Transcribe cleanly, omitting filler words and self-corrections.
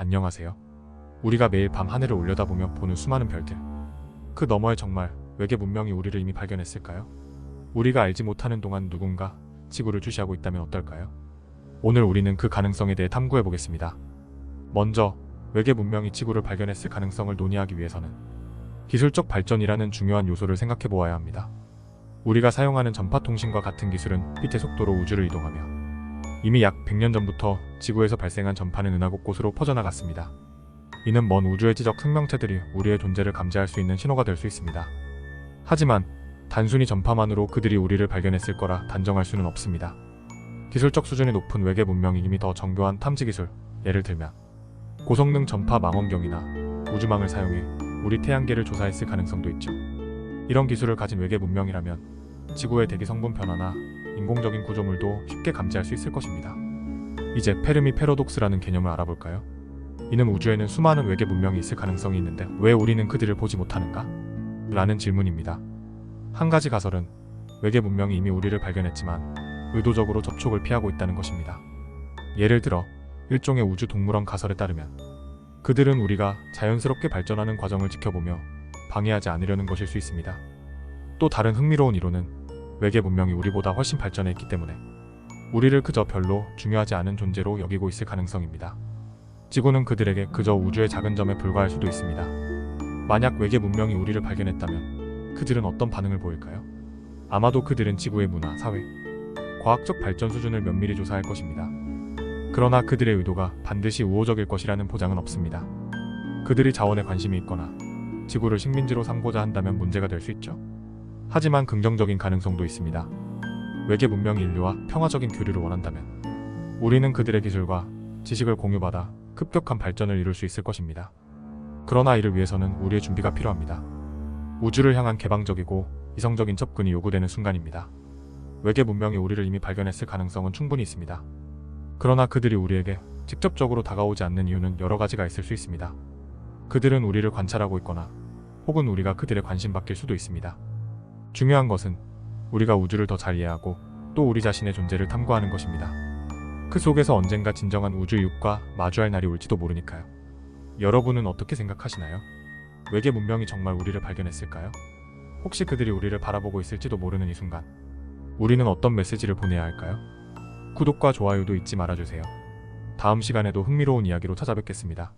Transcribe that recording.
안녕하세요. 우리가 매일 밤 하늘을 올려다보며 보는 수많은 별들. 그 너머에 정말 외계 문명이 우리를 이미 발견했을까요? 우리가 알지 못하는 동안 누군가 지구를 주시하고 있다면 어떨까요? 오늘 우리는 그 가능성에 대해 탐구해 보겠습니다. 먼저 외계 문명이 지구를 발견했을 가능성을 논의하기 위해서는 기술적 발전이라는 중요한 요소를 생각해 보아야 합니다. 우리가 사용하는 전파통신과 같은 기술은 빛의 속도로 우주를 이동하며 이미 약 100년 전부터 지구에서 발생한 전파는 은하곳곳으로 퍼져나갔습니다. 이는 먼 우주의 지적 생명체들이 우리의 존재를 감지할 수 있는 신호가 될 수 있습니다. 하지만 단순히 전파만으로 그들이 우리를 발견했을 거라 단정할 수는 없습니다. 기술적 수준이 높은 외계 문명이 이미 더 정교한 탐지 기술, 예를 들면 고성능 전파 망원경이나 우주망을 사용해 우리 태양계를 조사했을 가능성도 있죠. 이런 기술을 가진 외계 문명이라면 지구의 대기 성분 변화나 인공적인 구조물도 쉽게 감지할 수 있을 것입니다. 이제 페르미 패러독스라는 개념을 알아볼까요? 이는 우주에는 수많은 외계 문명이 있을 가능성이 있는데 왜 우리는 그들을 보지 못하는가? 라는 질문입니다. 한 가지 가설은 외계 문명이 이미 우리를 발견했지만 의도적으로 접촉을 피하고 있다는 것입니다. 예를 들어 일종의 우주 동물원 가설에 따르면 그들은 우리가 자연스럽게 발전하는 과정을 지켜보며 방해하지 않으려는 것일 수 있습니다. 또 다른 흥미로운 이론은 외계 문명이 우리보다 훨씬 발전해 있기 때문에 우리를 그저 별로 중요하지 않은 존재로 여기고 있을 가능성입니다. 지구는 그들에게 그저 우주의 작은 점에 불과할 수도 있습니다. 만약 외계 문명이 우리를 발견했다면 그들은 어떤 반응을 보일까요? 아마도 그들은 지구의 문화, 사회, 과학적 발전 수준을 면밀히 조사할 것입니다. 그러나 그들의 의도가 반드시 우호적일 것이라는 보장은 없습니다. 그들이 자원에 관심이 있거나 지구를 식민지로 삼고자 한다면 문제가 될 수 있죠. 하지만 긍정적인 가능성도 있습니다. 외계 문명이 인류와 평화적인 교류를 원한다면 우리는 그들의 기술과 지식을 공유받아 급격한 발전을 이룰 수 있을 것입니다. 그러나 이를 위해서는 우리의 준비가 필요합니다. 우주를 향한 개방적이고 이성적인 접근이 요구되는 순간입니다. 외계 문명이 우리를 이미 발견했을 가능성은 충분히 있습니다. 그러나 그들이 우리에게 직접적으로 다가오지 않는 이유는 여러 가지가 있을 수 있습니다. 그들은 우리를 관찰하고 있거나 혹은 우리가 그들의 관심받길 수도 있습니다. 중요한 것은 우리가 우주를 더 잘 이해하고 또 우리 자신의 존재를 탐구하는 것입니다. 그 속에서 언젠가 진정한 우주 이웃과 마주할 날이 올지도 모르니까요. 여러분은 어떻게 생각하시나요? 외계 문명이 정말 우리를 발견했을까요? 혹시 그들이 우리를 바라보고 있을지도 모르는 이 순간 우리는 어떤 메시지를 보내야 할까요? 구독과 좋아요도 잊지 말아주세요. 다음 시간에도 흥미로운 이야기로 찾아뵙겠습니다.